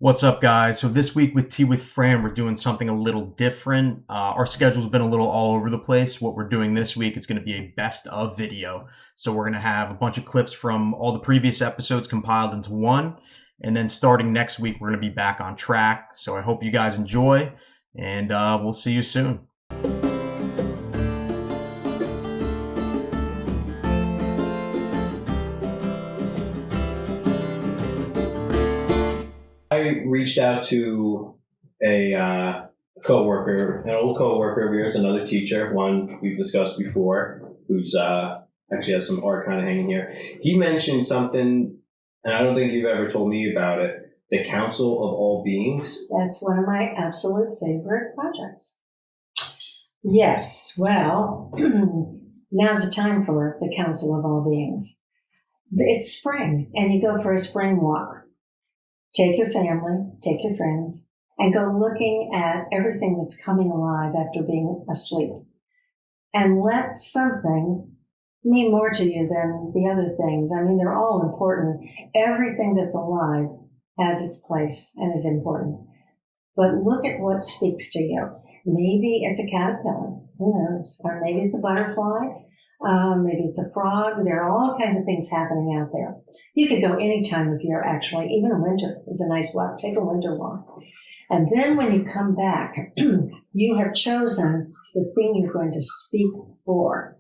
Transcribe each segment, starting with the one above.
What's up, guys? So this week with Tea with Fran, we're doing something a little different. Our schedule's been a little all over the place. What we're doing this week is going to be a best of video. So we're going to have a bunch of clips from all the previous episodes compiled into one. And then starting next week, we're going to be back on track. So I hope you guys enjoy, and we'll see you soon. I reached out to a coworker, an old coworker of yours, another teacher, one we've discussed before, who's actually has some art kind of hanging here. He mentioned something, and I don't think you've ever told me about it. The Council of All Beings. That's one of my absolute favorite projects. Yes, well, now's the time for the Council of All Beings. It's spring, and you go for a spring walk. Take your family, take your friends, and go looking at everything that's coming alive after being asleep. And let something mean more to you than the other things. I mean, they're all important. Everything that's alive has its place and is important. But look at what speaks to you. Maybe it's a caterpillar, who knows? Or maybe it's a butterfly. Maybe it's a frog. There are all kinds of things happening out there. You could go any time of year, actually. Even a winter is a nice walk. Take a winter walk. And then when you come back, you have chosen the thing you're going to speak for,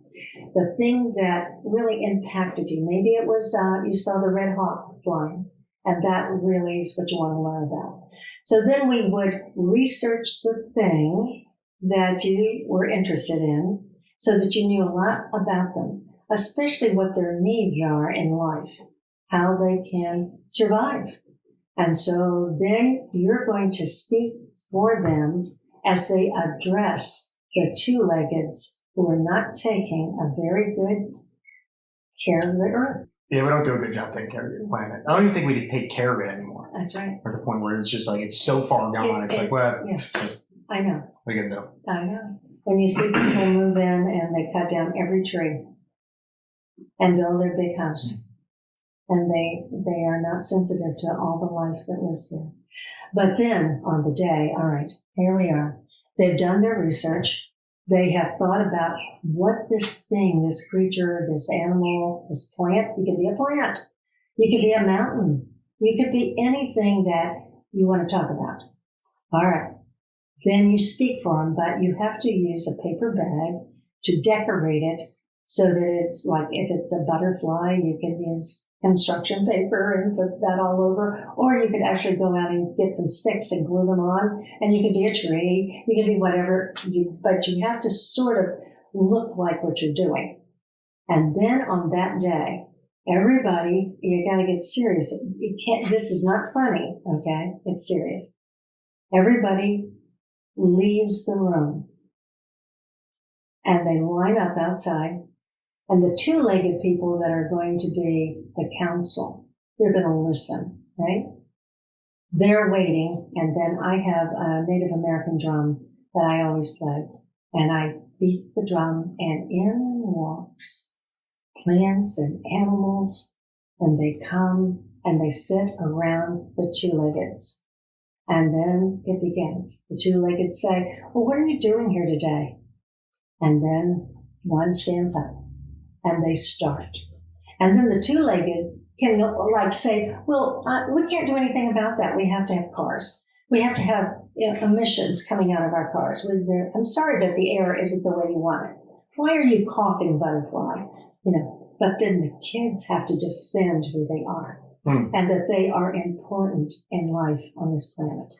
the thing that really impacted you. Maybe it was you saw the red hawk flying, and that really is what you want to learn about. So then we would research the thing that you were interested in, so that you knew a lot about them, especially what their needs are in life, how they can survive. And so then you're going to speak for them as they address the two-leggeds who are not taking a very good care of the earth. Yeah, we don't do a good job taking care of your planet. I don't even think we take care of it anymore. That's right. At the point where it's just like, it's so far gone. It's like, well, it's just, I know. what are you going to do? I know. When you see people move in and they cut down every tree and build their big house, and they are not sensitive to all the life that lives there. But then on the day, all right, here we are. They've done their research. They have thought about what this thing, this creature, this animal, this plant, you could be a plant. You could be a mountain. You could be anything that you want to talk about. All right. Then you speak for them, but you have to use a paper bag to decorate it so that it's like, if it's a butterfly, you can use construction paper and put that all over, or you could actually go out and get some sticks and glue them on, and you can be a tree, you can be whatever, but you have to sort of look like what you're doing. And then on that day, everybody, you got to get serious. You can't, this is not funny, okay? It's serious. Everybody leaves the room, and they line up outside, and the two-legged people that are going to be the council, they're going to listen, right? They're waiting, and then I have a Native American drum that I always play, and I beat the drum, and in walks plants and animals, and they come and they sit around the two-leggeds. And then it begins. The two-legged say, well, what are you doing here today? And then one stands up and they start. And then the two-legged can like say, well, we can't do anything about that. We have to have cars. We have to have emissions coming out of our cars. I'm sorry that the air isn't the way you want it. Why are you coughing, butterfly? But then the kids have to defend who they are. And that they are important in life on this planet.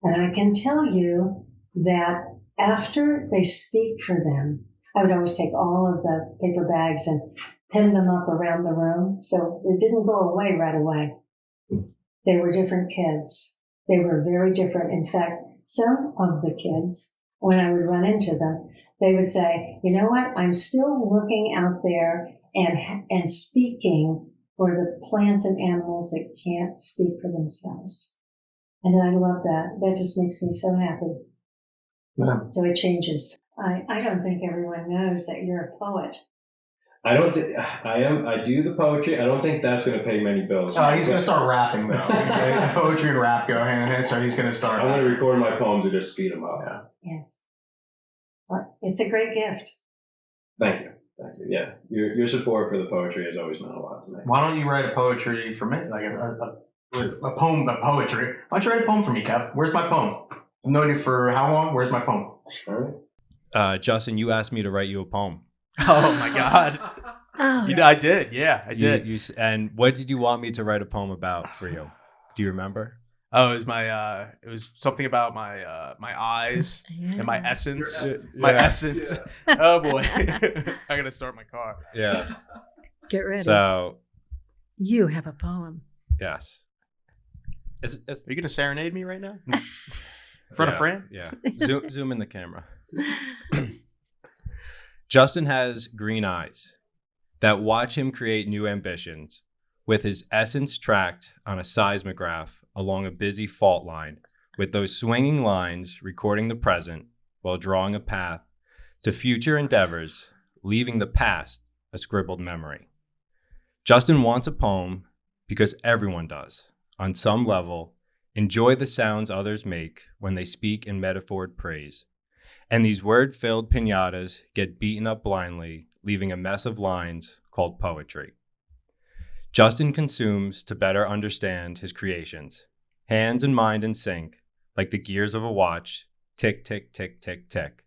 And I can tell you that after they speak for them, I would always take all of the paper bags and pin them up around the room, so it didn't go away right away. They were different kids. They were very different. In fact, some of the kids, when I would run into them, they would say, you know what, I'm still looking out there and speaking for the plants and animals that can't speak for themselves. And I love that. That just makes me so happy. Yeah. So it changes. I don't think everyone knows that you're a poet. I don't think I do the poetry. I don't think that's going to pay many bills. He's going to start rapping, though. Poetry and rap go hand in hand, so he's going to start. I'm going to record my poems and just speed them up. Yeah. Yes. Well, it's a great gift. Thank you. Yeah, your support for the poetry has always meant a lot to me. Why don't you write a poetry for me? Like a poem, a poetry. Why don't you write a poem for me, Kev? Where's my poem? I've known you for how long? Where's my poem? All right. Justin, you asked me to write you a poem. Oh my God. Oh, I did. Yeah, I did. And what did you want me to write a poem about for you? Do you remember? Oh, it was something about my eyes and my essence. My Yeah. essence. Yeah. Oh boy. I gotta start my car. Yeah. Get ready. So, You have a poem. yes. It's Are you gonna serenade me right now? In front of Fran? Yeah. Zoom in the camera. Justin has green eyes that watch him create new ambitions, with his essence tracked on a seismograph along a busy fault line, with those swinging lines recording the present while drawing a path to future endeavors, leaving the past a scribbled memory. Justin wants a poem because everyone does, on some level, enjoy the sounds others make when they speak in metaphored praise. And these word-filled piñatas get beaten up blindly, leaving a mess of lines called poetry. Justin consumes to better understand his creations, hands and mind in sync, like the gears of a watch, tick, tick, tick, tick, tick,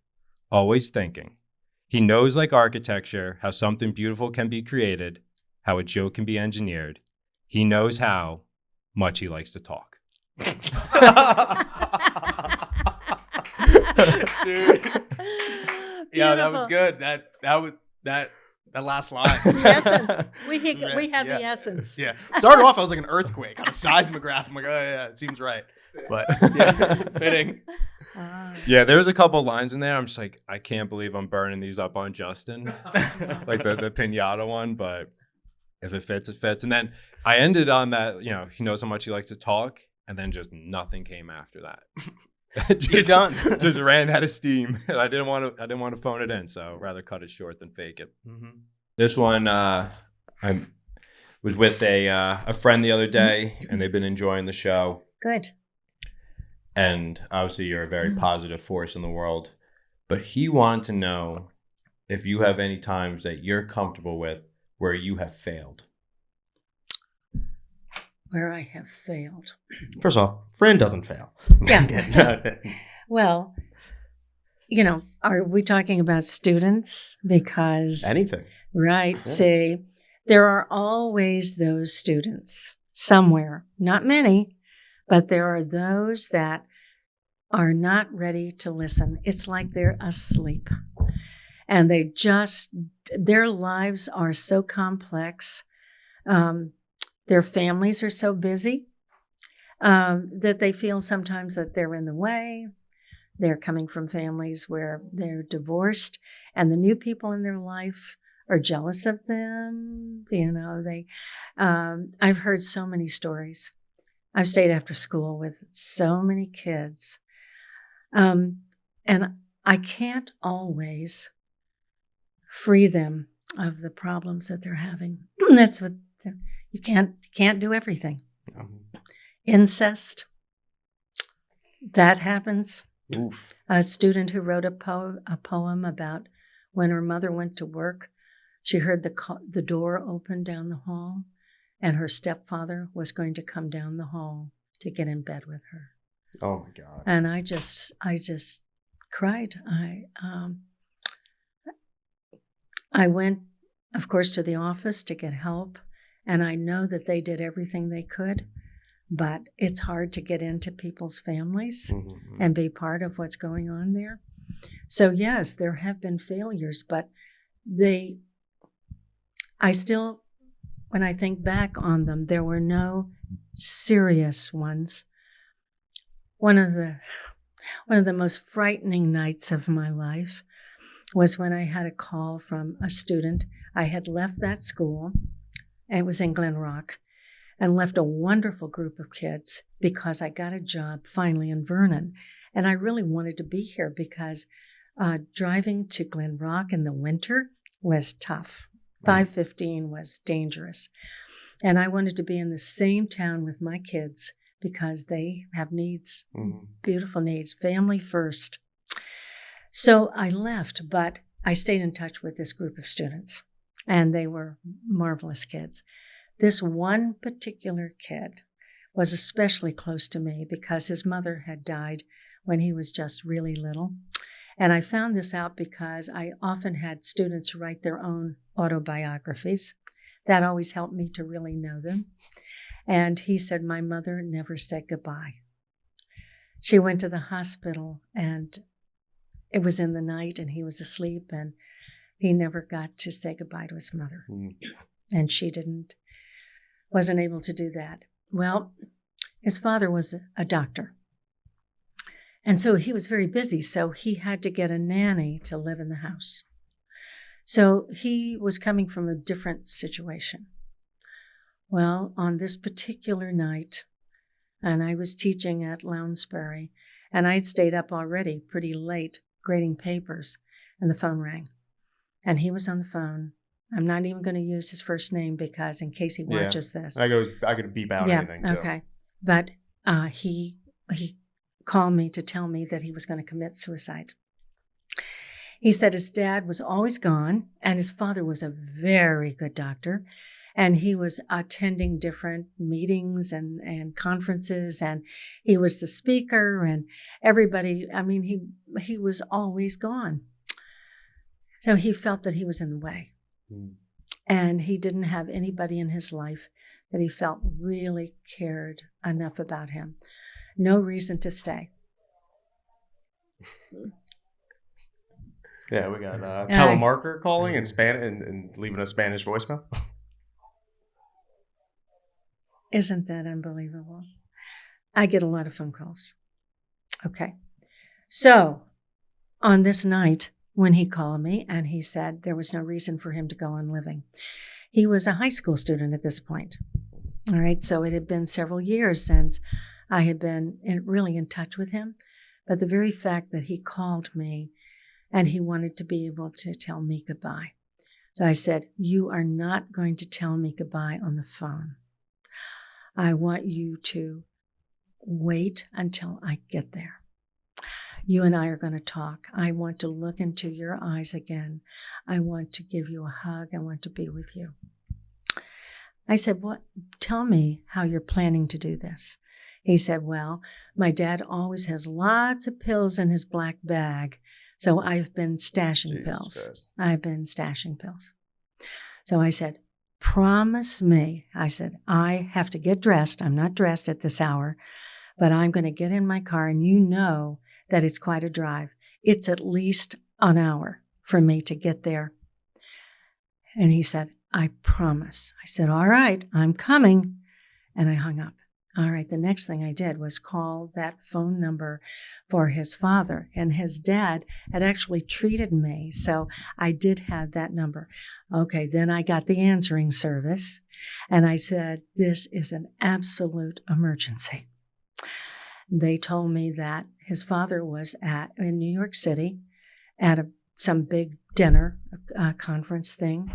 always thinking. He knows, like architecture, how something beautiful can be created, how a joke can be engineered. He knows how much he likes to talk. Dude. Yeah, that was Beautiful. good. That was that last line. The essence. We have Yeah. the essence. Yeah. Started off, I was like an earthquake on a seismograph. I'm like, oh yeah, it seems right. But yeah, fitting. Ah. Yeah, there's a couple lines in there. I'm just like, I can't believe I'm burning these up on Justin, like the piñata one. But if it fits, it fits. And then I ended on that. He knows how much he likes to talk, and then just nothing came after that. You're done. Just ran out of steam, and I didn't want to phone it in, so rather cut it short than fake it. Mm-hmm. This one, I was with a friend the other day, and they've been enjoying the show. Good. And obviously, you're a very positive force in the world. But he wanted to know if you have any times that you're comfortable with where you have failed. Where I have failed. First off, Fran doesn't fail. Yeah. Well, are we talking about students? Because Anything. right. Yeah. See, there are always those students somewhere, not many, but there are those that are not ready to listen. It's like they're asleep. And their lives are so complex. Their families are so busy that they feel sometimes that they're in the way. They're coming from families where they're divorced, and the new people in their life are jealous of them. I've heard so many stories. I've stayed after school with so many kids. And I can't always free them of the problems that they're having. That's what you can't do everything. Incest, that happens. Oof. A student who wrote a poem about when her mother went to work, she heard the door open down the hall, and her stepfather was going to come down the hall to get in bed with her. Oh my God. And I just cried. I went, of course, to the office to get help, and I know that they did everything they could, but it's hard to get into people's families Mm-hmm. and be part of what's going on there. So yes, there have been failures, but I still, when I think back on them, there were no serious ones. One of the most frightening nights of my life was when I had a call from a student. I had left that school, and it was in Glen Rock, and left a wonderful group of kids because I got a job finally in Vernon. And I really wanted to be here because driving to Glen Rock in the winter was tough. 5:15 was dangerous. And I wanted to be in the same town with my kids because they have needs, beautiful needs, family first. So I left, but I stayed in touch with this group of students, and they were marvelous kids. This one particular kid was especially close to me because his mother had died when he was just really little. And I found this out because I often had students write their own autobiographies. That always helped me to really know them. And he said, my mother never said goodbye. She went to the hospital and it was in the night and he was asleep and he never got to say goodbye to his mother. And she wasn't able to do that. Well, his father was a doctor. And so he was very busy. So he had to get a nanny to live in the house. So he was coming from a different situation. Well, on this particular night, and I was teaching at Lounsbury, and I'd stayed up already pretty late grading papers, and the phone rang. And he was on the phone. I'm not even going to use his first name because in case he watches this. I could beep out anything too. Okay. But he called me to tell me that he was going to commit suicide. He said his dad was always gone, and his father was a very good doctor, and he was attending different meetings and conferences, and he was the speaker, and everybody, I mean, he was always gone. So he felt that he was in the way, and he didn't have anybody in his life that he felt really cared enough about him. No reason to stay. Yeah, we got telemarketer calling and leaving a Spanish voicemail. Isn't that unbelievable? I get a lot of phone calls. Okay. So on this night, when he called me and he said there was no reason for him to go on living. He was a high school student at this point. All right. So it had been several years since I had been really in touch with him. But the very fact that he called me and he wanted to be able to tell me goodbye. So I said, you are not going to tell me goodbye on the phone. I want you to wait until I get there. You and I are going to talk. I want to look into your eyes again. I want to give you a hug. I want to be with you. I said, what? Tell me how you're planning to do this. He said, well, my dad always has lots of pills in his black bag. So I've been stashing pills. I've been stashing pills. So I said, promise me. I said, I have to get dressed. I'm not dressed at this hour, but I'm going to get in my car and you know that it's quite a drive. It's at least an hour for me to get there. And he said, I promise. I said, all right, I'm coming. And I hung up. All right, the next thing I did was call that phone number for his father, and his dad had actually treated me, so I did have that number. Okay, then I got the answering service, and I said, this is an absolute emergency. They told me that his father was in New York City at some big dinner, conference thing,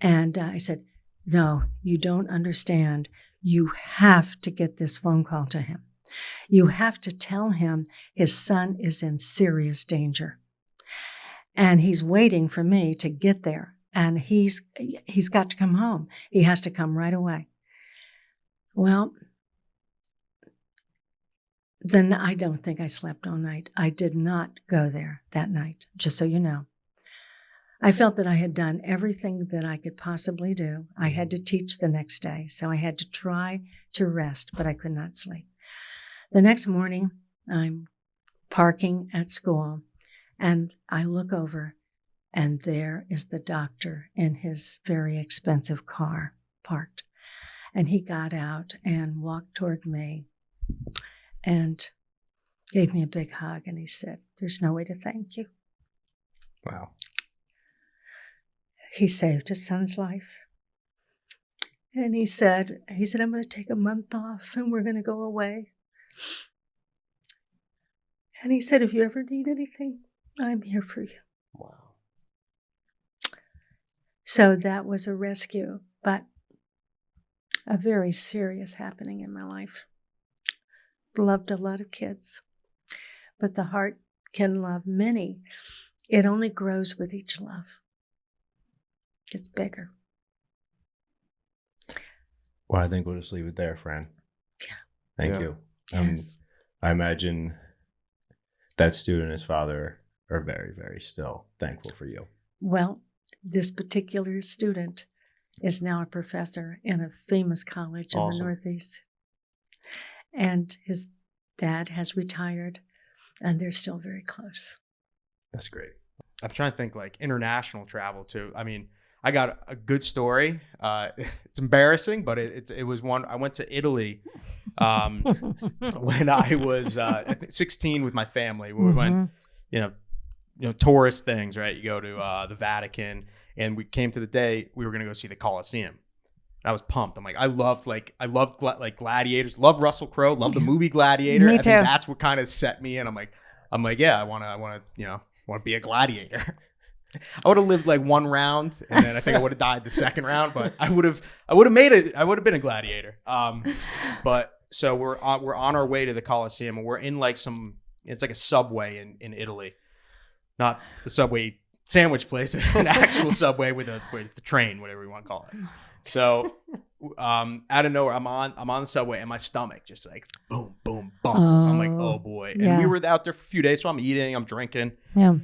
and I said, no, you don't understand. You have to get this phone call to him. You have to tell him his son is in serious danger. And he's waiting for me to get there. And he's got to come home. He has to come right away. Well, then I don't think I slept all night. I did not go there that night, just so you know. I felt that I had done everything that I could possibly do. I had to teach the next day, so I had to try to rest, but I could not sleep. The next morning, I'm parking at school, and I look over, and there is the doctor in his very expensive car parked. And he got out and walked toward me and gave me a big hug, and he said, there's no way to thank you. Wow. He saved his son's life. And he said, I'm going to take a month off and we're going to go away. And he said, if you ever need anything, I'm here for you. Wow. So that was a rescue, but a very serious happening in my life. Loved a lot of kids, but the heart can love many. It only grows with each love. It's bigger. Well, I think we'll just leave it there, Fran. Yeah. Thank Yeah. you. Yes. I imagine that student and his father are very, very still thankful for you. Well, this particular student is now a professor in a famous college in the Awesome. Northeast. And his dad has retired, and they're still very close. That's great. I'm trying to think like international travel too. I mean, I got a good story. It's embarrassing, but it was one. I went to Italy when I was I think 16 with my family. We went, you know, tourist things, right? You go to the Vatican, and we came to the day we were going to go see the Colosseum. And I was pumped. I'm like, I loved Gladiators. Love Russell Crowe. Love the movie Gladiator. Me I too. think that's what kind of set me in. I'm like, yeah, I want to be a gladiator. I would have lived like one round, and then I think I would have died the second round. But I would have made it. I would have been a gladiator. But so we're on our way to the Colosseum, and we're in like it's like a Subway in Italy, not the Subway sandwich place, an actual Subway with the train, whatever you want to call it. So out of nowhere, I'm on the Subway, and my stomach just like boom, boom, boom. So I'm like, oh boy. And we were out there for a few days, so I'm eating, I'm drinking. Yeah.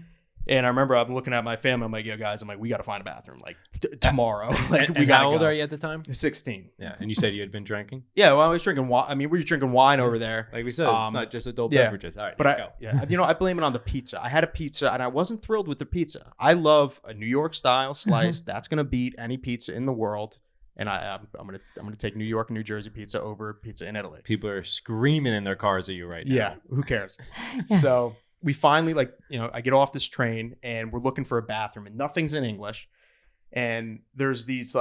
And I remember I'm looking at my family. I'm like, yo, guys, we got to find a bathroom like tomorrow. Like, And how old are you at the time? 16. Yeah. And you said you had been drinking? Yeah, well, I was drinking wine. I mean, we were drinking wine over there. Like we said, it's not just adult yeah. beverages. All right. But go. I blame it on the pizza. I had a pizza, and I wasn't thrilled with the pizza. I love a New York style slice. That's gonna beat any pizza in the world. And I'm gonna take New York and New Jersey pizza over pizza in Italy. People are screaming in their cars at you right now. Yeah, who cares? Yeah. So we finally I get off this train, and we're looking for a bathroom, and nothing's in English. And there's these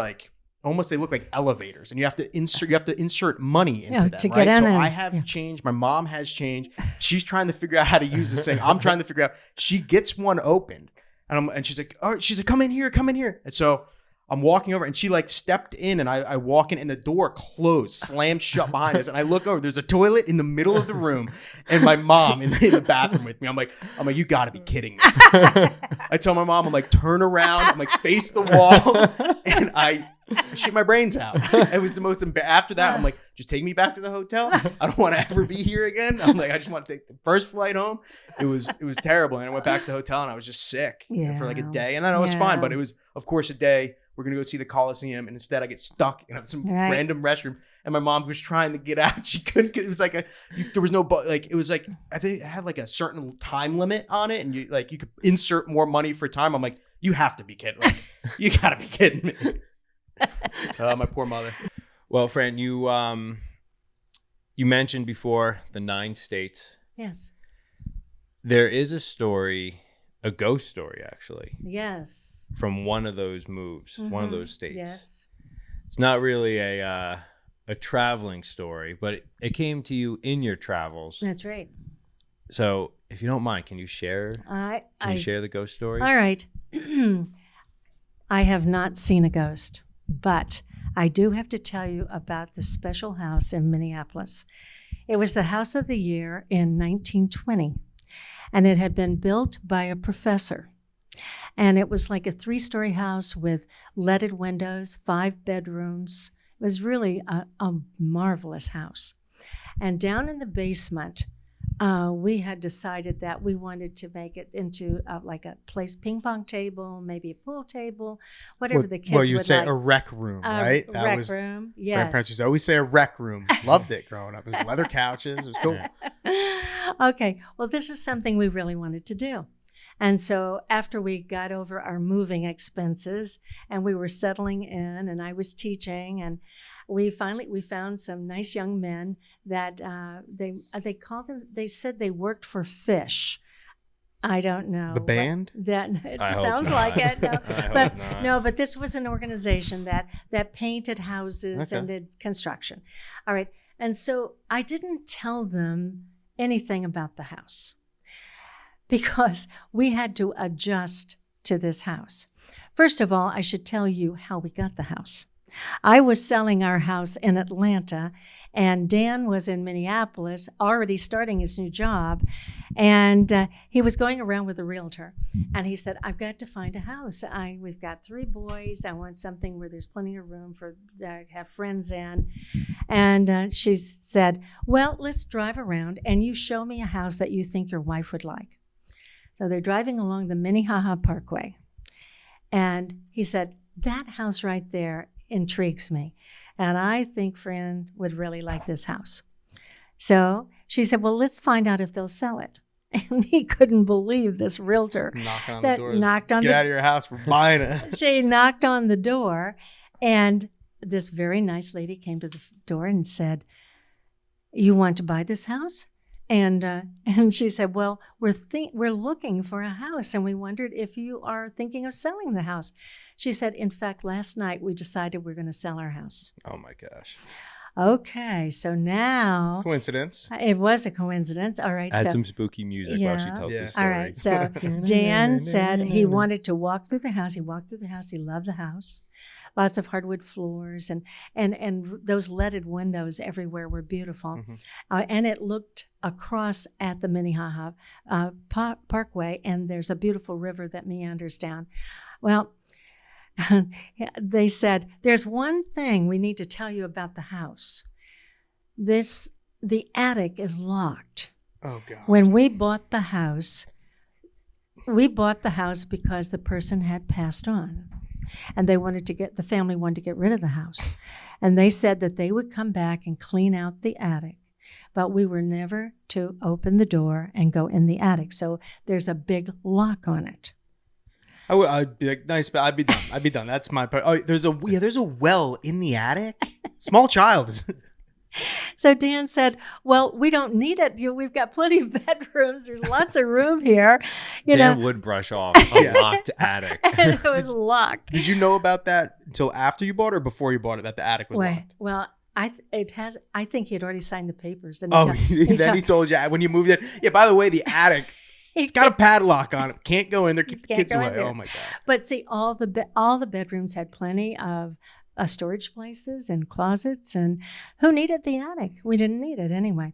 almost, they look like elevators, and you have to insert money into them, to right? get in So and- I have change. My mom has change. She's trying to figure out how to use this thing. I'm trying to figure out. She gets one open, and she's like, all right, she's like, come in here. And so I'm walking over, and she stepped in, and I walk in, and the door closed, slammed shut behind us. And I look over, there's a toilet in the middle of the room, and my mom in the bathroom with me. I'm like, you got to be kidding me. I tell my mom, I'm like, turn around, I'm like, face the wall, and I shit my brains out. It was the most after that, I'm like, just take me back to the hotel. I don't want to ever be here again. I'm like, I just want to take the first flight home. It was terrible. And I went back to the hotel, and I was just sick for like a day. And then I was fine, but it was, of course, a day. We're going to go see the Coliseum, and instead I get stuck in some random restroom, and my mom was trying to get out. She couldn't. It was there was no, it was I think it had a certain time limit on it, and you could insert more money for time. I'm like, you have to be kidding. You got to be kidding me. My poor mother. Well, Fran, you mentioned before the 9 states. Yes. There is a story, a ghost story actually, Yes. from one of those moves, one of those states. Yes. It's not really a traveling story, but it came to you in your travels. That's right. So, if you don't mind, can you share? Can you share the ghost story? All right. I have not seen a ghost, but I do have to tell you about the special house in Minneapolis. It was the house of the year in 1920, and it had been built by a professor. And it was like a 3-story house with leaded windows, 5 bedrooms. It was really a marvelous house. And down in the basement, we had decided that we wanted to make it into like a ping pong table, maybe a pool table, whatever the kids would you say like. a rec room, right? A rec room, yes. Grandparents used to always say a rec room. Loved it growing up. It was leather couches. It was cool. Okay, well, this is something we really wanted to do. And so after we got over our moving expenses and we were settling in and I was teaching, and we found some nice young men that they said they worked for Fish. I don't know. The band? It I hope sounds not. like it. No. I hope not. But this was an organization that painted houses and did construction. All right. And so I didn't tell them anything about the house, because we had to adjust to this house. First of all, I should tell you how we got the house. I was selling our house in Atlanta, and Dan was in Minneapolis, already starting his new job, and he was going around with a realtor, and he said, "I've got to find a house. We've got 3 boys. I want something where there's plenty of room for have friends in." And she said, "Well, let's drive around, and you show me a house that you think your wife would like." So they're driving along the Minnehaha Parkway, and he said, "That house right there intrigues me, and I think Fran would really like this house." So she said, "Well, let's find out if they'll sell it." And he couldn't believe this realtor Knocking on the that doors. knocked on Get out of your house. We're buying it. She knocked on the door, and this very nice lady came to the door and said, "You want to buy this house?" And she said, "Well, we're looking for a house, and we wondered if you are thinking of selling the house." She said, "In fact, last night we decided we're going to sell our house." Oh my gosh. Okay, so now Coincidence. it was a coincidence. All right, Add so some spooky music while she Yeah. tells Yeah. the story. all right, so Dan said he wanted to walk through the house. He walked through the house. He loved the house. Lots of hardwood floors and those leaded windows everywhere were beautiful. Mm-hmm. And it looked across at the Minnehaha Parkway, and there's a beautiful river that meanders down. Well, they said, "There's one thing we need to tell you about the house. The attic is locked." Oh, God. When we bought the house because the person had passed on, and the family wanted to get rid of the house. And they said that they would come back and clean out the attic, but we were never to open the door and go in the attic. So there's a big lock on it. I'd be like, nice, but I'd be done. That's my part. Oh, there's a well in the attic. Small child. So Dan said, "Well, we don't need it. We've got plenty of bedrooms. There's lots of room here." Dan would brush off a locked attic. And it was locked. Did you know about that until after you bought it or before you bought it, that the attic was locked? Well, I think he had already signed the papers. Then Then he told you when you moved in. Yeah, by the way, the attic, it's got a padlock on it. Can't go in there. Keep the Can't kids go in away. there. Oh, my God. But see, all the bedrooms had plenty of storage places and closets, and who needed the attic? We didn't need it anyway.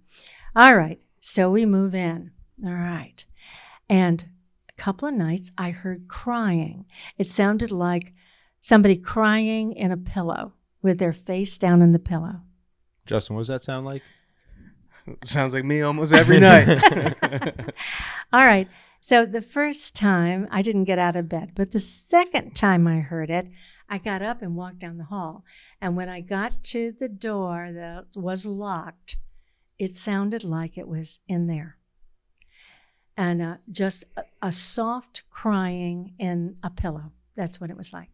All right, so we move in. All right, and a couple of nights I heard crying. It sounded like somebody crying in a pillow with their face down in the pillow. Justin, what does that sound like? Sounds like me almost every night. All right, so the first time I didn't get out of bed, but the second time I heard it, I got up and walked down the hall. And when I got to the door that was locked, it sounded like it was in there. And just a soft crying in a pillow. That's what it was like.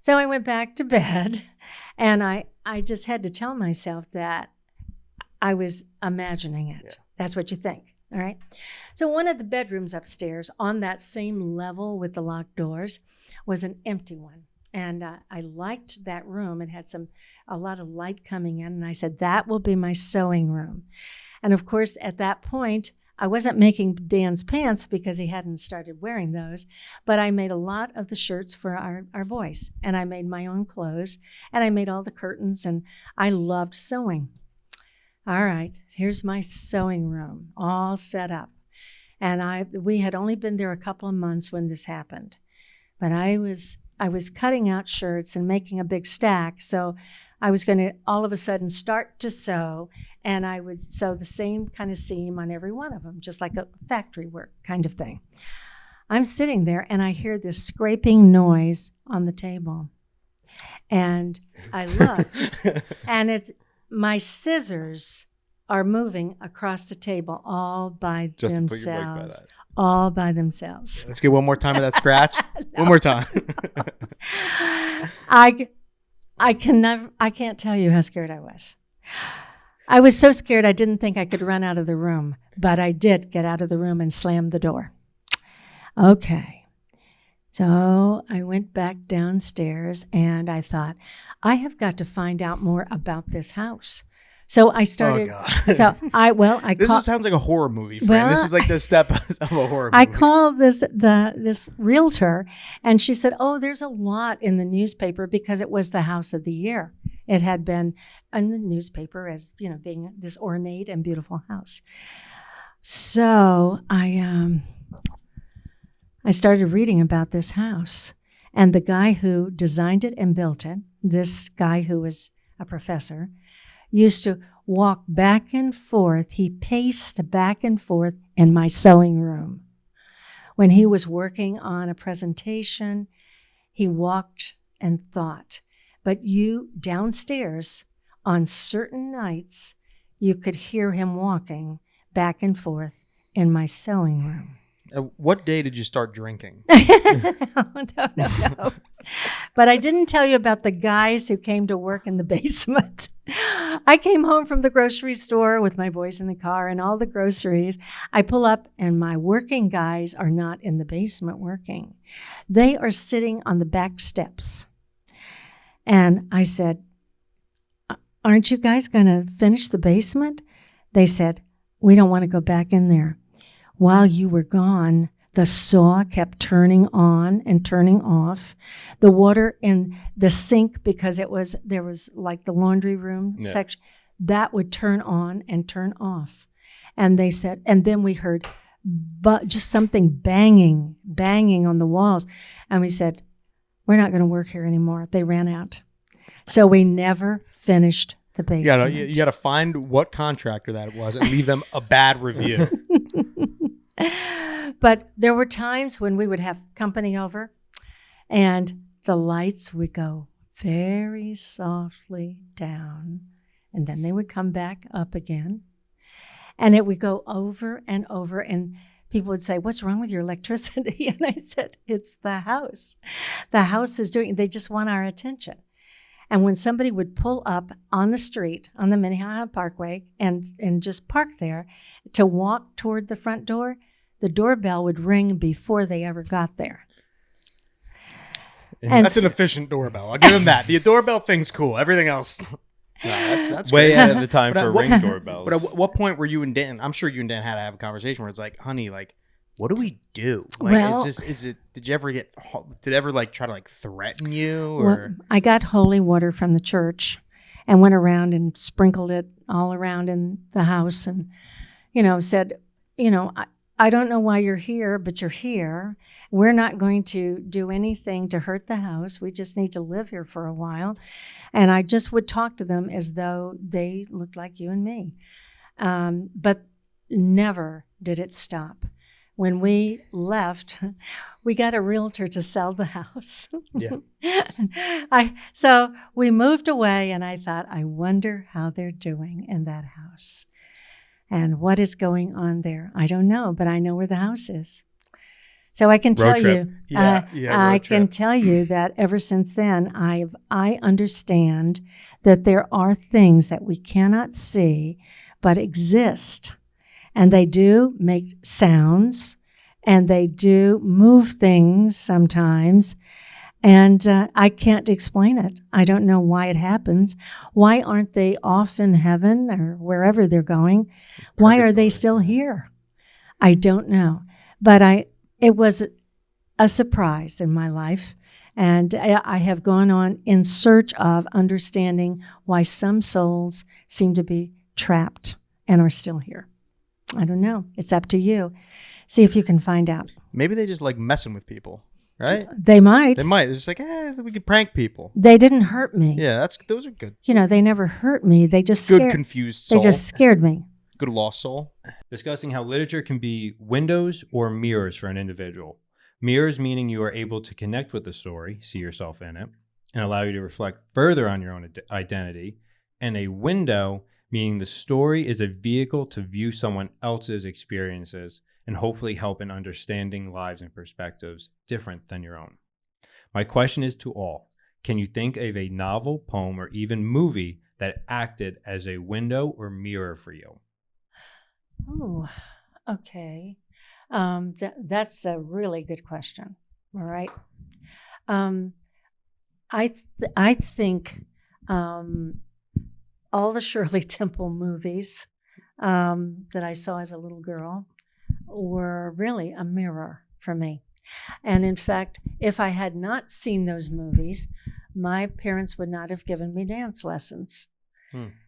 So I went back to bed, and I just had to tell myself that I was imagining it. Yeah. That's what you think. All right. So one of the bedrooms upstairs on that same level with the locked doors was an empty one. And I liked that room. It had a lot of light coming in. And I said, that will be my sewing room. And of course, at that point, I wasn't making Dan's pants because he hadn't started wearing those, but I made a lot of the shirts for our boys. And I made my own clothes, and I made all the curtains, and I loved sewing. All right, here's my sewing room all set up. And we had only been there a couple of months when this happened. But I was cutting out shirts and making a big stack, so I was going to all of a sudden start to sew, and I would sew the same kind of seam on every one of them, just like a factory work kind of thing. I'm sitting there, and I hear this scraping noise on the table, and I look, and it's my scissors are moving across the table all by Just themselves. to put your mic by that. All by themselves. Let's get one more time of that scratch. One more time. I can't tell you how scared I was. I was so scared I didn't think I could run out of the room, but I did get out of the room and slammed the door. Okay. So I went back downstairs and I thought, I have got to find out more about this house. So I Oh started. God. I This sounds like a horror movie, Fran. This is like the step of a horror movie. I called this realtor, and she said, "Oh, there's a lot in the newspaper because it was the house of the year. It had been in the newspaper as being this ornate and beautiful house." So I started reading about this house, and the guy who designed it and built it, this guy who was a professor, used to walk back and forth. He paced back and forth in my sewing room. When he was working on a presentation, he walked and thought. But you downstairs, on certain nights, you could hear him walking back and forth in my sewing room. What day did you start drinking? No. But I didn't tell you about the guys who came to work in the basement. I came home from the grocery store with my boys in the car and all the groceries. I pull up and my working guys are not in the basement working. They are sitting on the back steps. And I said, "Aren't you guys going to finish the basement?" They said, "We don't want to go back in there." While you were gone, the saw kept turning on and turning off. The water in the sink, because there was like the laundry room section, that would turn on and turn off. And they said, and then we heard just something banging on the walls. And we said, "We're not going to work here anymore." They ran out. So we never finished the basement. You got to find what contractor that was and leave them a bad review. But there were times when we would have company over and the lights would go very softly down and then they would come back up again and it would go over and over and people would say, "What's wrong with your electricity?" And I said, "It's the house. The house is they just want our attention." And when somebody would pull up on the street, on the Minnehaha Parkway, and just park there to walk toward the front door, the doorbell would ring before they ever got there. And that's an efficient doorbell. I'll give him that. The doorbell thing's cool. Everything else, that's way great. ahead of the time But for at what- ring doorbells. But at what point were you and Dan? I'm sure you and Dan had to have a conversation where it's like, "Honey, like, what do we do? Like, Well- did you ever did it ever like try to like threaten you Well, or?" I got holy water from the church and went around and sprinkled it all around in the house and, said, I don't know why you're here, but you're here. We're not going to do anything to hurt the house. We just need to live here for a while. And I just would talk to them as though they looked like you and me. But never did it stop. When we left, we got a realtor to sell the house. Yeah. So we moved away, and I thought, I wonder how they're doing in that house. And what is going on there? I don't know, but I know where the house is. So I can tell trip. you, road I can trip. tell you that ever since then, I understand that there are things that we cannot see, but exist. And they do make sounds, and they do move things sometimes. And I can't explain it. I don't know why it happens. Why aren't they off in heaven or wherever they're going? Why are they still here? I don't know. But it was a surprise in my life. And I have gone on in search of understanding why some souls seem to be trapped and are still here. I don't know. It's up to you. See if you can find out. Maybe they just like messing with people, right? They might. They might. They're just like, we could prank people. They didn't hurt me. Yeah, those are good. They never hurt me. They just Good scared. confused soul. They just scared me. Good lost soul. Discussing how literature can be windows or mirrors for an individual. Mirrors meaning you are able to connect with the story, see yourself in it, and allow you to reflect further on your own identity. And a window meaning the story is a vehicle to view someone else's experiences and hopefully help in understanding lives and perspectives different than your own. My question is to all. Can you think of a novel, poem, or even movie that acted as a window or mirror for you? Oh, okay. That's a really good question. All right. I think all the Shirley Temple movies that I saw as a little girl were really a mirror for me. And in fact, if I had not seen those movies, my parents would not have given me dance lessons.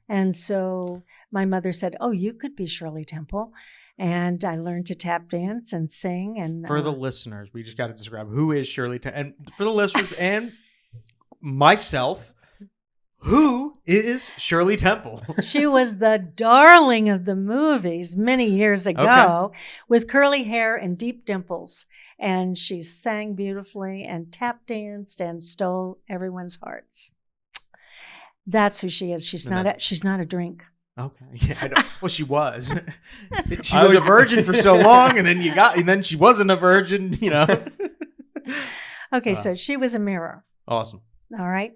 And so my mother said, "Oh, you could be Shirley Temple." And I learned to tap dance and sing. And For the listeners, we just got to describe who is Shirley Temple. And for the listeners and myself, who is Shirley Temple? she was the darling of the movies many years ago, with curly hair and deep dimples. And she sang beautifully and tap danced and stole everyone's hearts. That's who she is. She's not a drink. Okay. Yeah, I know. Well, she was. She was a virgin for so long, and then she wasn't a virgin, you know. Okay, so she was a mirror. Awesome. All right.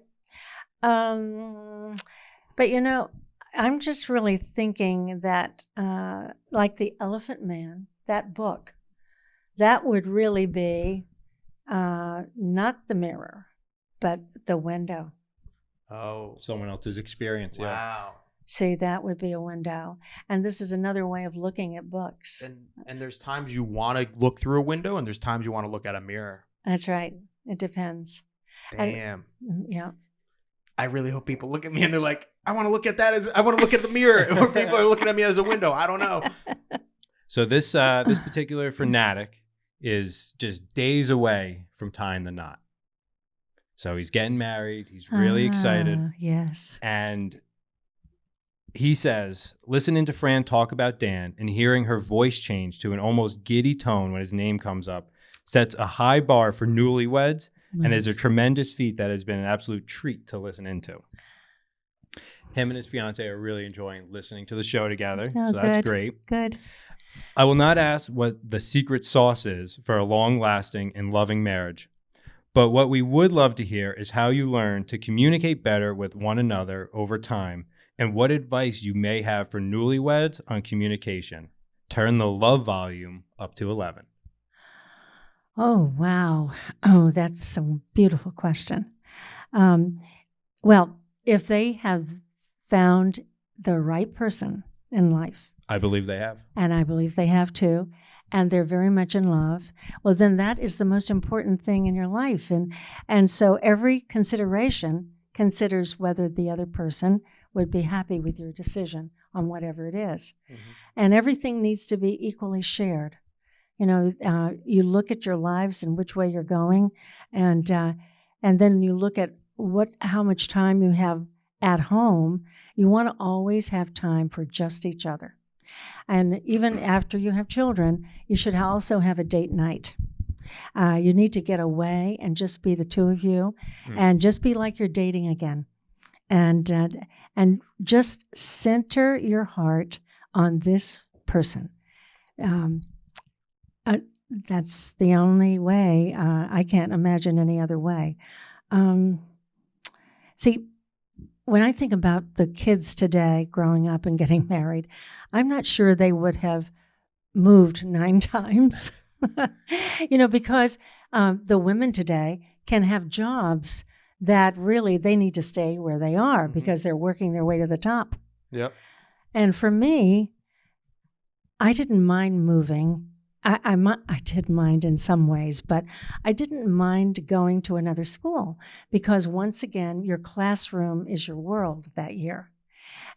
But you know, I'm just really thinking that, like The Elephant Man, that book, that would really be not the mirror, but the window. Oh, Someone else's experience. Yeah. wow. See, that would be a window. And this is another way of looking at books. And there's times you want to look through a window, and there's times you want to look at a mirror. That's right. It depends. Damn. Yeah. I really hope people look at me and they're like, I want to look at the mirror. Or people are looking at me as a window. I don't know. So this particular fanatic is just days away from tying the knot. So he's getting married. He's really excited. Yes. And he says, listening to Fran talk about Dan and hearing her voice change to an almost giddy tone when his name comes up sets a high bar for newlyweds and is a tremendous feat that has been an absolute treat to listen into. Him and his fiance are really enjoying listening to the show together. Oh, so that's good. great. Good. I will not ask what the secret sauce is for a long-lasting and loving marriage, but what we would love to hear is how you learn to communicate better with one another over time and what advice you may have for newlyweds on communication. Turn the love volume up to 11. Oh, wow. Oh, that's a beautiful question. Well, if they have found the right person in life, I believe they have. and I believe they have too, and they're very much in love, well, then that is the most important thing in your life. And so every consideration considers whether the other person would be happy with your decision on whatever it is. Mm-hmm. And everything needs to be equally shared. You know, you look at your lives and which way you're going, and then you look at how much time you have at home. You want to always have time for just each other. And even after you have children, you should also have a date night. You need to get away and just be the two of you, and just be like you're dating again, and just center your heart on this person. That's the only way. I can't imagine any other way. See, when I think about the kids today growing up and getting married, I'm not sure they would have moved 9 times. You know, because the women today can have jobs that really they need to stay where they are because they're working their way to the top. Yep. And for me, I didn't mind moving. I did mind in some ways, but I didn't mind going to another school because once again, your classroom is your world that year.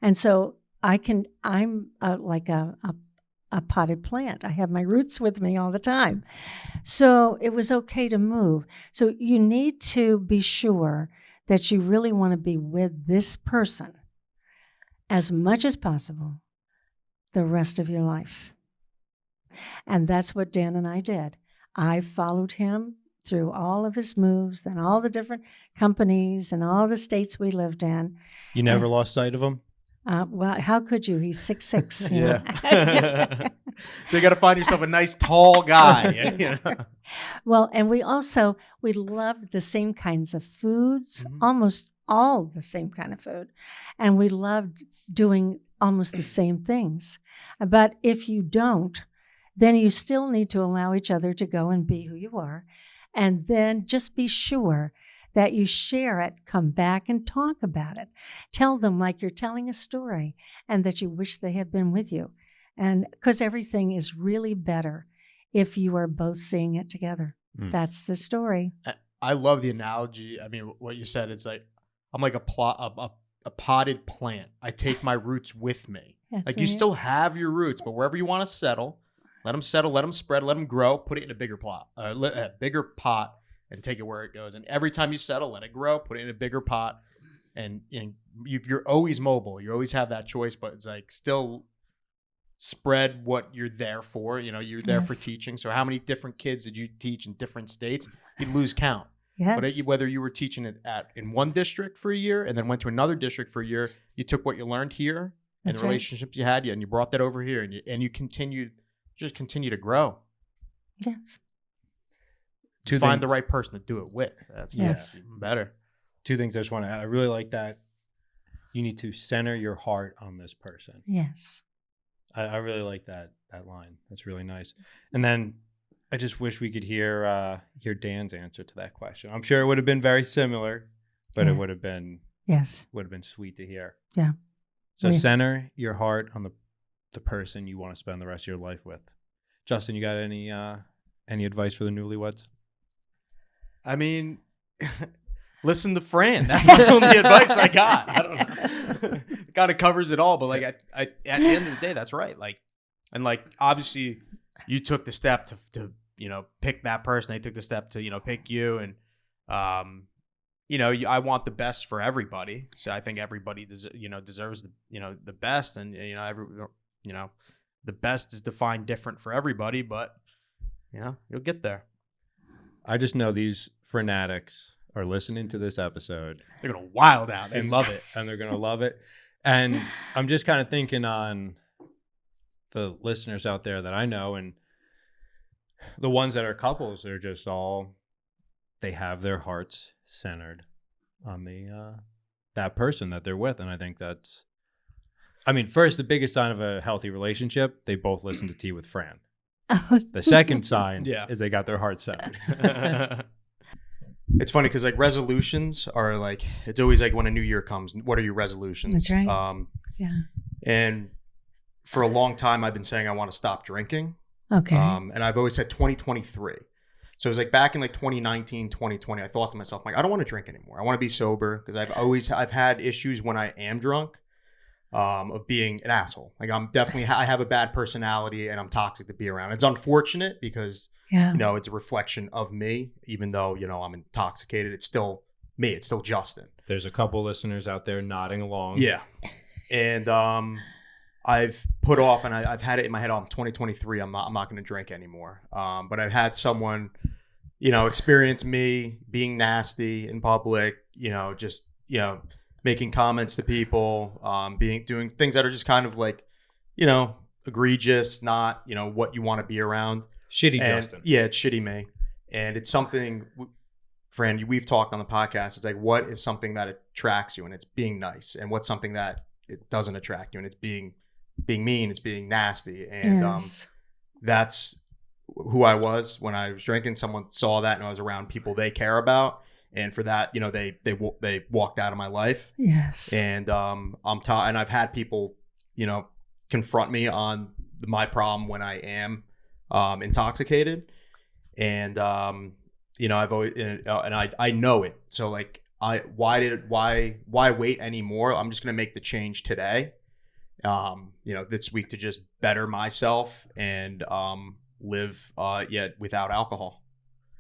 And so I'm like a potted plant. I have my roots with me all the time. So it was okay to move. So you need to be sure that you really want to be with this person as much as possible the rest of your life. And that's what Dan and I did. I followed him through all of his moves and all the different companies and all the states we lived in. You never lost sight of him? Well, how could you? He's 6'6". Yeah. So you got to find yourself a nice tall guy. You know? Well, and we loved the same kinds of foods, almost all the same kind of food. And we loved doing almost the same things. But if you don't, then you still need to allow each other to go and be who you are. And then just be sure that you share it, come back and talk about it. Tell them like you're telling a story and that you wish they had been with you. And because everything is really better if you are both seeing it together. That's the story. I love the analogy. I mean, what you said, it's like, I'm like a potted plant. I take my roots with me. That's Like you right. still have your roots, but wherever you want to settle, let them spread, let them grow, put it in a bigger bigger pot and take it where it goes. And every time you settle, let it grow, put it in a bigger pot. And you're always mobile. You always have that choice, but it's like still spread what you're there for. You know, you're there for Yes. teaching. So how many different kids did you teach in different states? You'd lose count. Yes. But whether you were teaching it in one district for a year and then went to another district for a year, you took what you learned here and That's the right. relationships you had, and you brought that over here, and you continue to grow. Yes. Find the right person to do it with. That's Yes. even better. Two things I just want to add. I really like that you need to center your heart on this person. Yes. I really like that line. That's really nice. And then I just wish we could hear Dan's answer to that question. I'm sure it would have been very similar, but Yeah. it would have been Yes. sweet to hear. Yeah. So Yeah. center your heart on the person you want to spend the rest of your life with. Justin, you got any advice for the newlyweds? I mean, listen to Fran. That's my only advice I got. I don't know. It kind of covers it all, but like at the end of the day, that's right. Like, and like obviously, you took the step to pick that person. They took the step to pick you, and I want the best for everybody. So I think everybody deserves the best, and the best is defined different for everybody, but you'll get there. I just know these fanatics are listening to this episode. They're gonna wild out and love it. And they're going to love it. And I'm just kind of thinking on the listeners out there that I know, and the ones that are couples, they're just they have their hearts centered on that person that they're with. And I think first, the biggest sign of a healthy relationship, they both listen to Tea with Fran. The second sign is they got their hearts centered. It's funny because like resolutions are like, it's always like when a new year comes, what are your resolutions? That's right. Yeah. And for a long time, I've been saying I want to stop drinking. Okay. And I've always said 2023. So it was like back in like 2019, 2020, I thought to myself, like, I don't want to drink anymore. I want to be sober because I've had issues when I am drunk of being an asshole. Like I have a bad personality and I'm toxic to be around. It's unfortunate because it's a reflection of me, even though, I'm intoxicated. It's still me. It's still Justin. There's a couple listeners out there nodding along. Yeah. And I've put off, and I've had it in my head, 2023, I'm not going to drink anymore. But I've had someone, experience me being nasty in public, making comments to people, doing things that are just kind of like, egregious, not, what you want to be around. Shitty Justin. Yeah, it's shitty me. And it's something, Fran, we've talked on the podcast. It's like, what is something that attracts you? And it's being nice. And what's something that it doesn't attract you? And it's being mean. It's being nasty. And that's who I was when I was drinking. Someone saw that, and I was around people they care about. And for that, they walked out of my life. Yes. And and I've had people, confront me on my problem when I am intoxicated. And I've always and I know it. So like why wait anymore? I'm just gonna make the change today. This week to just better myself and live without alcohol.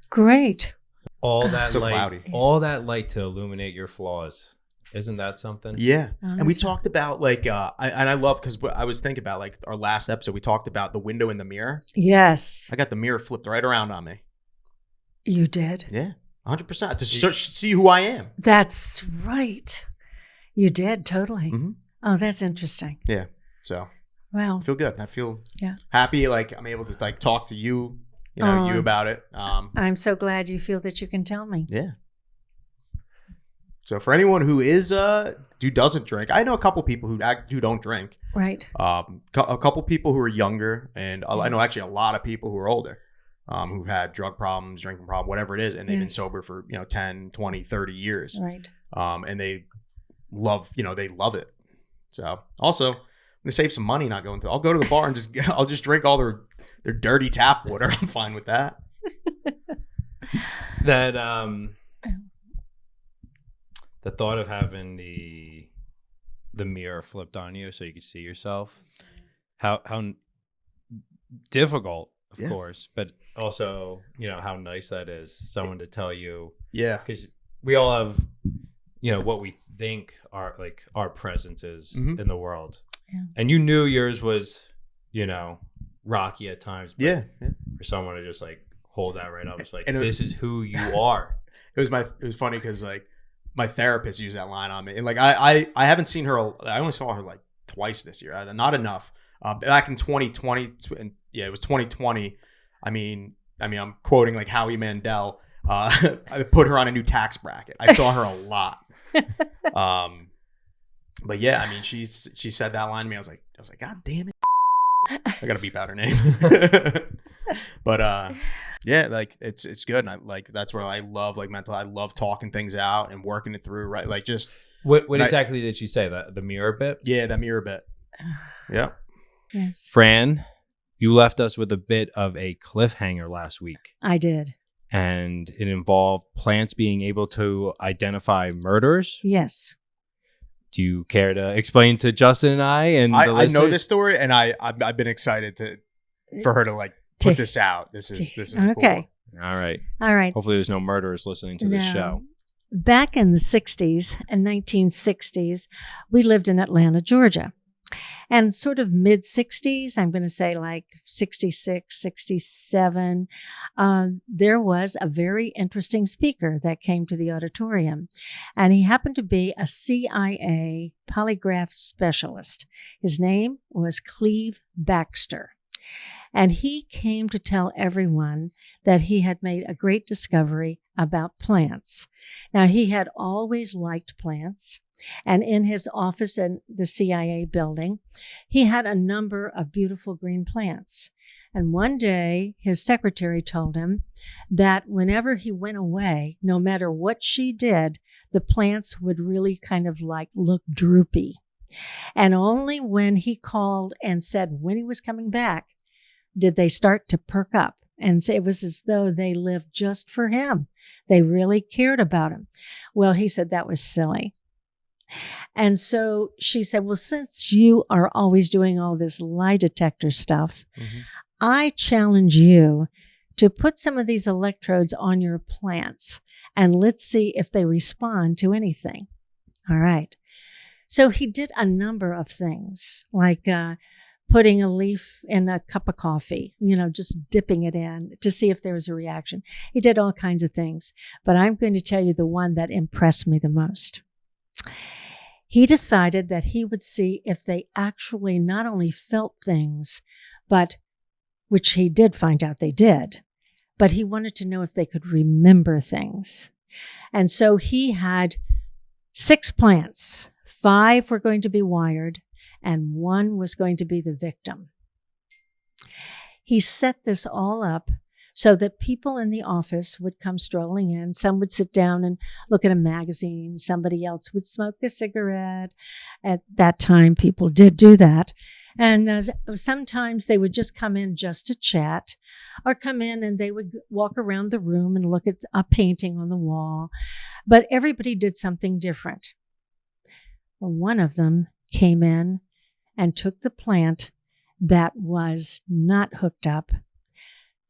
Great. All that So light, cloudy. all that light to illuminate your flaws. Isn't that something? Yeah. And we Honestly. talked about like I love, because I was thinking about like our last episode, we talked about the window in the mirror. Yes, I got the mirror flipped right around on me. you did. Yeah, 100%. To see who I am. That's right. You did, totally. Mhm. Oh, that's interesting. Yeah. So Well, I feel good. I feel Yeah. happy. Like I'm able to like talk to you, you Oh. about it. I'm so glad you feel that you can tell me. Yeah. So for anyone who doesn't drink, I know a couple people who don't drink. Right. A couple people who are younger, and I know actually a lot of people who are older. who've had drug problems, drinking problem, whatever it is, and they've been Yes. sober for 10, 20, 30 years. Right. And they love it. So also, I'm gonna save some money not going to. I'll go to the bar and I'll just drink all their dirty tap water. I'm fine with that. That the thought of having the mirror flipped on you so you could see yourself, how difficult, of course, but also how nice that is, someone to tell you. Yeah, because we all have what we think our presence is in the world. Yeah. And you knew yours was rocky at times, but yeah. for someone to just hold that right up, it's like, And this is who you are. It was funny because my therapist used that line on me, and I haven't seen her. I only saw her twice this year, not enough. Back in 2020, and it was 2020. I mean, I'm quoting Howie Mandel. I put her on a new tax bracket. I saw her a lot. But yeah, I mean, she said that line to me. I was like, God damn it! I gotta beep out her name. But yeah, it's good, and that's where I love mental. I love talking things out and working it through. Right, just what exactly did she say? The mirror bit? Yeah, that mirror bit. Yeah. Yes. Fran, you left us with a bit of a cliffhanger last week. I did. And it involved plants being able to identify murderers. Yes. Do you care to explain to Justin and I and the I listeners? know this story, and I've been excited for her to put this out. This is okay. Cool. All right. Hopefully there's no murderers listening to this show. Back in the 60s and 1960s, we lived in Atlanta, Georgia. And sort of mid 60s, I'm going to say 66, 67, there was a very interesting speaker that came to the auditorium. And he happened to be a CIA polygraph specialist. His name was Cleve Baxter. And he came to tell everyone that he had made a great discovery about plants. Now, he had always liked plants. And in his office in the CIA building, he had a number of beautiful green plants. And one day, his secretary told him that whenever he went away, no matter what she did, the plants would really kind of look droopy. And only when he called and said when he was coming back, did they start to perk up. And it was as though they lived just for him. They really cared about him. Well, he said that was silly. And so she said, well, since you are always doing all this lie detector stuff, I challenge you to put some of these electrodes on your plants and let's see if they respond to anything. All right. So he did a number of things, like putting a leaf in a cup of coffee, just dipping it in to see if there was a reaction. He did all kinds of things, but I'm going to tell you the one that impressed me the most. He decided that he would see if they actually not only felt things, but which he did find out they did, but he wanted to know if they could remember things. And so he had 6 plants. 5 were going to be wired, and 1 was going to be the victim. He set this all up so that people in the office would come strolling in. Some would sit down and look at a magazine. Somebody else would smoke a cigarette. At that time, people did do that. And sometimes they would just come in just to chat, or come in and they would walk around the room and look at a painting on the wall. But everybody did something different. Well, one of them came in and took the plant that was not hooked up,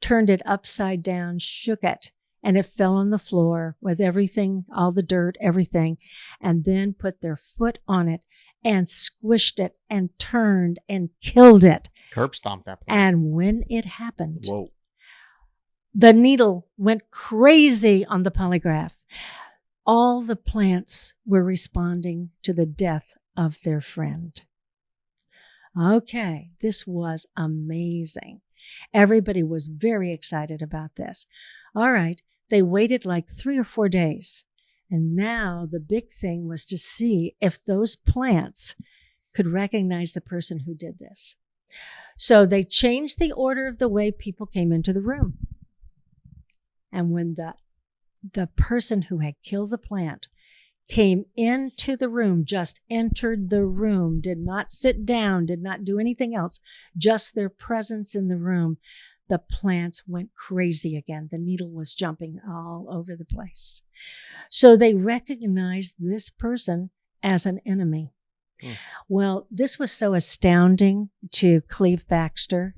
turned it upside down, shook it, and it fell on the floor with everything, all the dirt, everything, and then put their foot on it and squished it and turned and killed it. Curb stomped that plant. And when it happened, Whoa. the needle went crazy on the polygraph. All the plants were responding to the death of their friend. Okay, this was amazing. Everybody was very excited about this. All right, they waited 3 or 4 days. And now the big thing was to see if those plants could recognize the person who did this. So they changed the order of the way people came into the room. And when the person who had killed the plant came into the room, just entered the room, did not sit down, did not do anything else, just their presence in the room, the plants went crazy again. The needle was jumping all over the place. So they recognized this person as an enemy. Well, this was so astounding to Cleve Baxter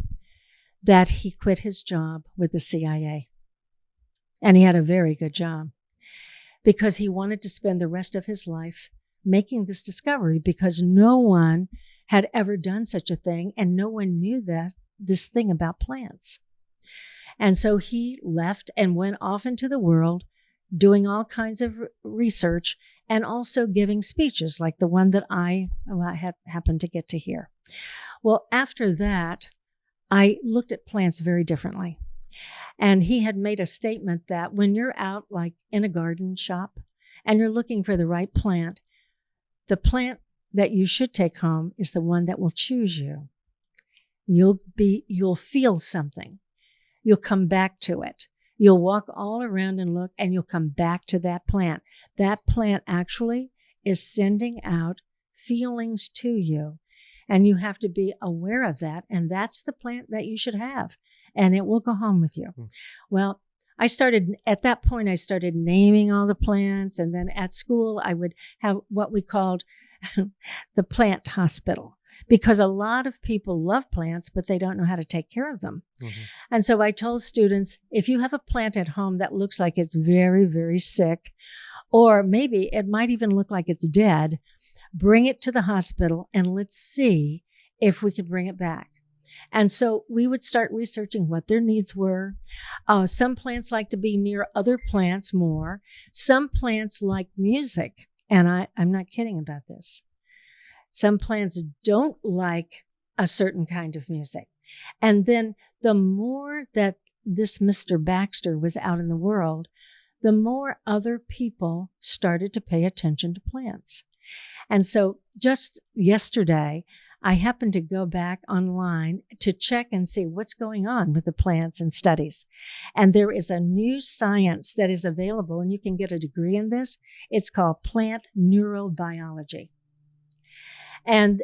that he quit his job with the CIA. And he had a very good job because he wanted to spend the rest of his life making this discovery, because no one had ever done such a thing and no one knew this thing about plants. And so he left and went off into the world doing all kinds of research and also giving speeches like the one that I had happened to get to hear. Well, after that, I looked at plants very differently. And he had made a statement that when you're out like in a garden shop and you're looking for the right plant, the plant that you should take home is the one that will choose you. You'll feel something. You'll come back to it. You'll walk all around and look, and you'll come back to that plant. That plant actually is sending out feelings to you, and you have to be aware of that. And that's the plant that you should have, and it will go home with you. Well, at that point, I started naming all the plants, and then at school, I would have what we called the plant hospital, because a lot of people love plants, but they don't know how to take care of them. Mm-hmm. And so I told students, if you have a plant at home that looks like it's very, very sick, or maybe it might even look like it's dead, bring it to the hospital and let's see if we can bring it back. And so we would start researching what their needs were. Some plants like to be near other plants more. Some plants like music. And I'm not kidding about this. Some plants don't like a certain kind of music. And then the more that this Mr. Baxter was out in the world, the more other people started to pay attention to plants. And so just yesterday, I happened to go back online to check and see what's going on with the plants and studies. And there is a new science that is available, and you can get a degree in this. It's called plant neurobiology. And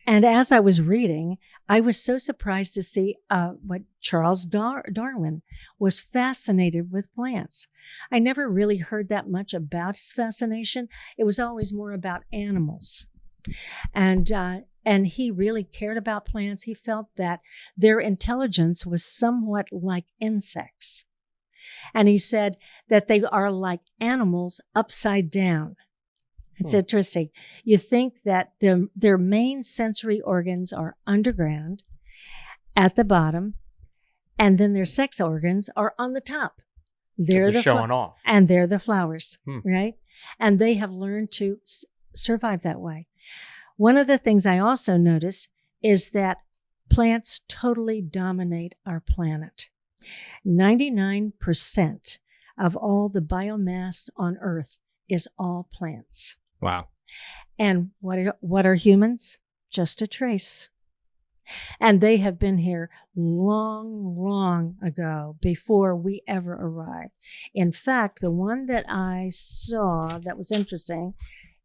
as I was reading, I was so surprised to see what Charles Darwin was fascinated with plants. I never really heard that much about his fascination. It was always more about animals. And he really cared about plants. He felt that their intelligence was somewhat like insects. And he said that they are like animals upside down. It's interesting. You think that their main sensory organs are underground at the bottom, and then their sex organs are on the top. They're showing off. And they're the flowers, right? And they have learned to survive that way. One of the things I also noticed is that plants totally dominate our planet. 99% of all the biomass on Earth is all plants. Wow. And what are humans? Just a trace. And they have been here long, long ago, before we ever arrived. In fact, the one that I saw that was interesting,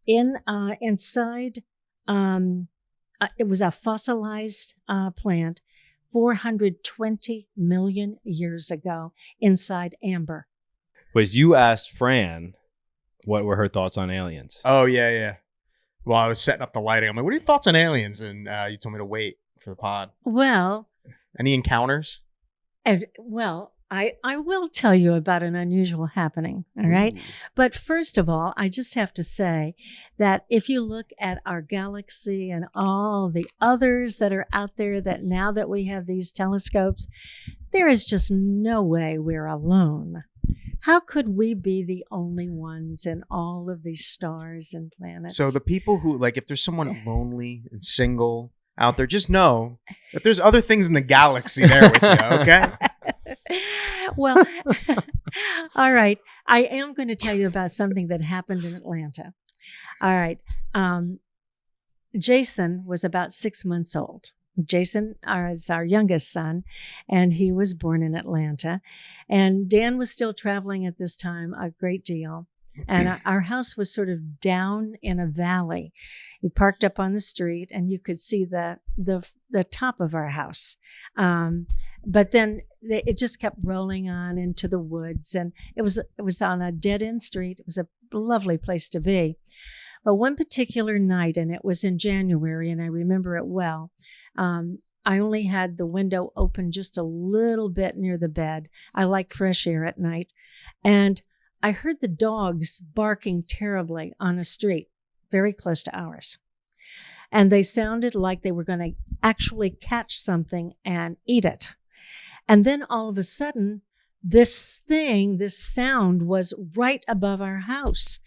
inside, it was a fossilized plant 420 million years ago inside amber. Was you asked Fran what were her thoughts on aliens? Oh, yeah. Well, I was setting up the lighting. I'm like, what are your thoughts on aliens? And you told me to wait for the pod. Well. Any encounters? Well, I will tell you about an unusual happening, all right? Ooh. But first of all, I just have to say that if you look at our galaxy and all the others that are out there, that now that we have these telescopes, there is just no way we're alone. How could we be the only ones in all of these stars and planets? So the people who, like, if there's someone lonely and single out there, just know that there's other things in the galaxy there with you, okay? Well, all right. I am going to tell you about something that happened in Atlanta. All right. Jason was about 6 months old. Jason is our youngest son, and he was born in Atlanta. And Dan was still traveling at this time a great deal. And our house was sort of down in a valley. You parked up on the street, and you could see the top of our house. But then it just kept rolling on into the woods, and it was on a dead end street. It was a lovely place to be. But one particular night, and it was in January, and I remember it well. I only had the window open just a little bit near the bed. I like fresh air at night, and I heard the dogs barking terribly on a street very close to ours. And they sounded like they were going to actually catch something and eat it. And then all of a sudden, this sound was right above our house.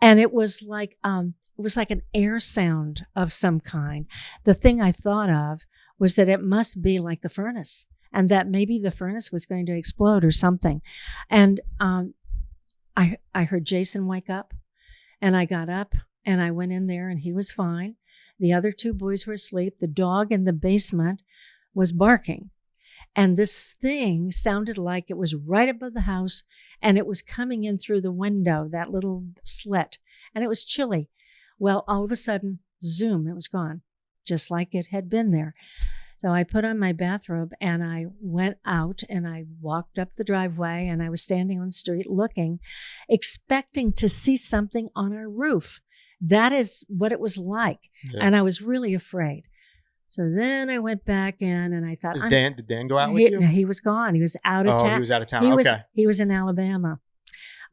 And it was like an air sound of some kind. The thing I thought of was that it must be like the furnace, and that maybe the furnace was going to explode or something. And I heard Jason wake up, and I got up and I went in there, and he was fine. The other two boys were asleep. The dog in the basement was barking. And this thing sounded like it was right above the house, and it was coming in through the window, that little slit, and it was chilly. Well, all of a sudden, zoom, it was gone, just like it had been there. So I put on my bathrobe, and I went out, and I walked up the driveway, and I was standing on the street looking, expecting to see something on our roof. That is what it was like. Yeah. And I was really afraid. So then I went back in, and I thought, did Dan go out with you? No, he was gone. He was out of town. He was out of town. He was in Alabama.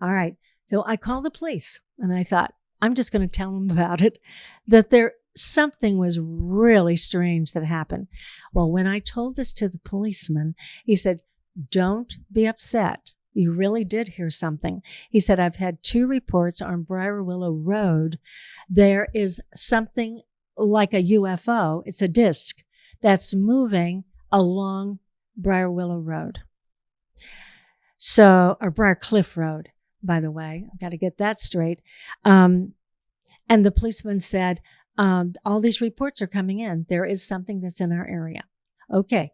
All right. So I called the police, and I thought, I'm just going to tell them about it, that something was really strange that happened. Well, when I told this to the policeman, he said, don't be upset. You really did hear something. He said, I've had 2 reports on Briar Willow Road. There is something like a UFO. It's a disc that's moving along Briar Willow Road. Or Briar Cliff Road, by the way. I've got to get that straight. And the policeman said, all these reports are coming in. There is something that's in our area. Okay.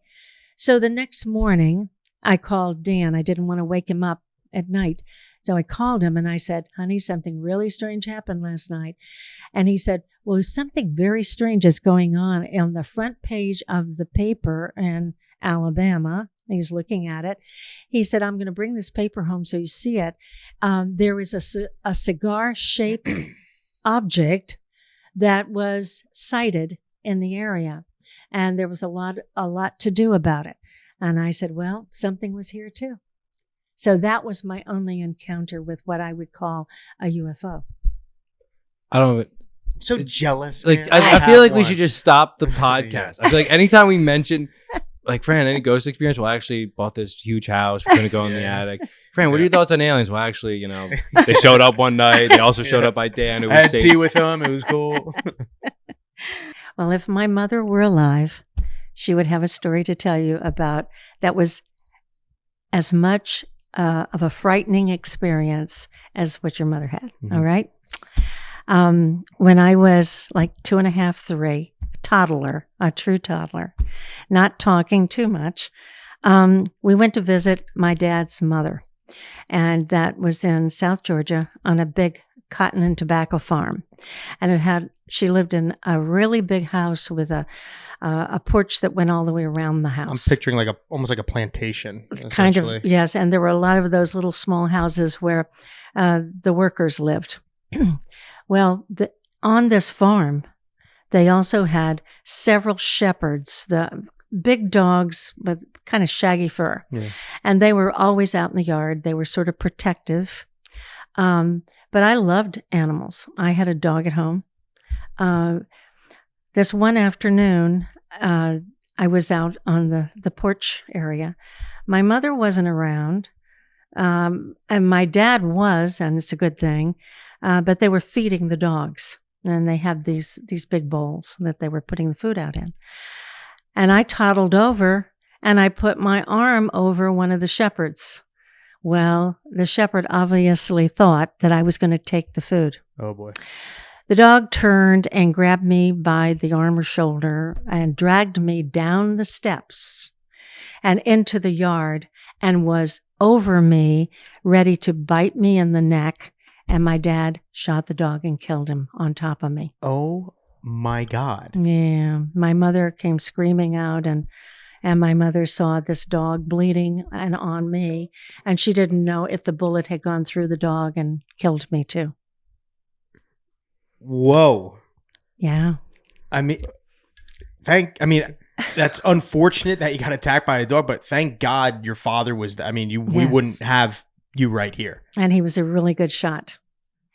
So the next morning, I called Dan. I didn't want to wake him up at night. So I called him and I said, honey, something really strange happened last night. And he said, well, something very strange is going on the front page of the paper in Alabama. He's looking at it. He said, I'm going to bring this paper home so you see it. There is a cigar-shaped object that was sighted in the area. And there was a lot to do about it. And I said, well, something was here too. So that was my only encounter with what I would call a UFO. I don't know. So jealous. Like I feel like we should just stop the podcast. I feel like anytime we mention, like, Fran, any ghost experience? Well, I actually bought this huge house. We're gonna go in the attic. Fran, what are your thoughts on aliens? Well, actually, they showed up one night. They also showed up by Dan. It was I had tea with them. It was cool. Well, if my mother were alive, she would have a story to tell you about that was as much of a frightening experience as what your mother had. Mm-hmm. All right. When I was like 2.5, 3, a true toddler, not talking too much, we went to visit my dad's mother, and that was in South Georgia on a big cotton and tobacco farm. And she lived in a really big house with a porch that went all the way around the house. I'm picturing almost like a plantation. Kind of, yes. And there were a lot of those little small houses where the workers lived. Well, on this farm, they also had several shepherds, the big dogs with kind of shaggy fur. Yeah. And they were always out in the yard. They were sort of protective. But I loved animals. I had a dog at home. This one afternoon, I was out on the porch area. My mother wasn't around, and my dad was, and it's a good thing, but they were feeding the dogs, and they had these big bowls that they were putting the food out in. And I toddled over, and I put my arm over one of the shepherds. Well, the shepherd obviously thought that I was going to take the food. Oh, boy. The dog turned and grabbed me by the arm or shoulder and dragged me down the steps and into the yard and was over me, ready to bite me in the neck. And my dad shot the dog and killed him on top of me. Oh my God. Yeah. My mother came screaming out, and my mother saw this dog bleeding and on me, and she didn't know if the bullet had gone through the dog and killed me too. Whoa. Yeah. I mean, that's unfortunate that you got attacked by a dog, but thank God your father was, we Yes. wouldn't have you right here. And he was a really good shot.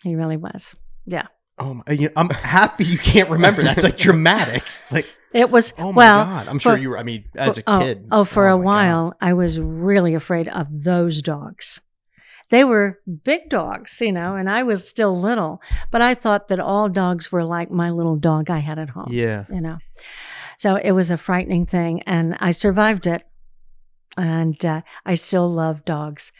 He really was. Yeah. Oh my, I'm happy you can't remember. That's like dramatic. Like, It was, oh my well, God. I'm sure you were, as a kid. For a my while, God. I was really afraid of those dogs. They were big dogs, and I was still little, but I thought that all dogs were like my little dog I had at home. Yeah. So it was a frightening thing, and I survived it. And I still love dogs.